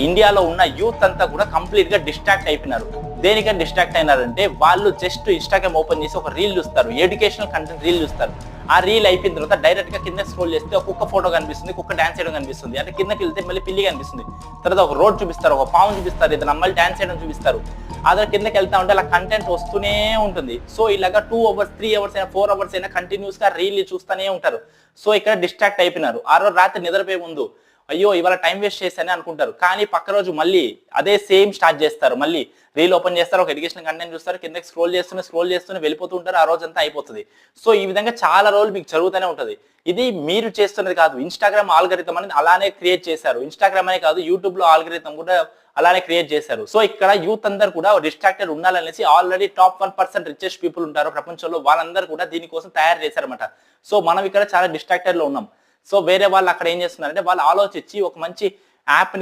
ఇండియాలో ఉన్న యూత్ అంతా కూడా కంప్లీట్ గా డిస్ట్రాక్ట్ అయిపోయినారు. దేనికని డిస్ట్రాక్ట్ అయినారంటే వాళ్ళు జస్ట్ ఇన్స్టాగ్రామ్ ఓపెన్ చేసి ఒక రీల్ చూస్తారు, ఎడ్యుకేషనల్ కంటెంట్ రీల్ చూస్తారు. ఆ రీల్ అయిపోయిన తర్వాత డైరెక్ట్ గా కింద స్క్రోల్ చేస్తే ఒక్కొక్క ఫోటో కనిపిస్తుంది, ఒక్కొక్క డాన్స్ చేయడం కనిపిస్తుంది. అంటే కిందకి వెళ్తే మళ్ళీ పిల్లి కనిపిస్తుంది, తర్వాత ఒక రోడ్ చూపిస్తారు, ఒక పాము చూపిస్తారు, ఇద్దరు అమ్మాయిలు డాన్స్ చేయడం చూపిస్తారు. అదే కిందకి వెళ్తా ఉంటే అలా కంటెంట్ వస్తూనే ఉంటుంది. సో ఇలాగా 2 hours 3 hours అయినా 4 hours అయినా కంటిన్యూస్ గా రీల్ చూస్తూనే ఉంటారు. సో ఇక్కడ డిస్ట్రాక్ట్ అయిపోయినారు. ఆ రోజు రాత్రి నిద్రపోయే ముందు అయ్యో ఇవాళ టైం వేస్ట్ చేశానే అనుకుంటారు. కానీ పక్క రోజు మళ్ళీ అదే సేమ్ స్టార్ట్ చేస్తారు. మళ్ళీ రీల్ ఓపెన్ చేస్తారు, ఒక ఎడ్యుకేషన్ కంటెంట్ చూస్తారు, కిందకి స్క్రోల్ చేస్తూనే వెళ్ళిపోతూ ఉంటారు. ఆ రోజంతా అయిపోతుంది. సో ఈ విధంగా చాలా రోజులు మీకు జరుగుతూనే ఉంటుంది. ఇది మీరు చేస్తున్నది కాదు, ఇన్స్టాగ్రామ్ ఆల్గరిథం అనేది అలానే క్రియేట్ చేశారు. ఇన్స్టాగ్రామ్ అనే కాదు, యూట్యూబ్ లో ఆల్గరిథం కూడా అలానే క్రియేట్ చేశారు. సో ఇక్కడ యూత్ అందరు కూడా డిస్ట్రాక్టెడ్ ఉండాలనేసి ఆల్రెడీ టాప్ 1% రిచెస్ట్ పీపుల్ ఉంటారు ప్రపంచంలో, వాళ్ళందరూ కూడా దీనికోసం తయారు చేశారన్నమాట. సో మనం ఇక్కడ చాలా డిస్ట్రాక్టెడ్ లో ఉన్నాం. సో వేరే వాళ్ళు అక్కడ ఏం చేస్తున్నారంటే వాళ్ళు ఆలోచించి ఒక మంచి యాప్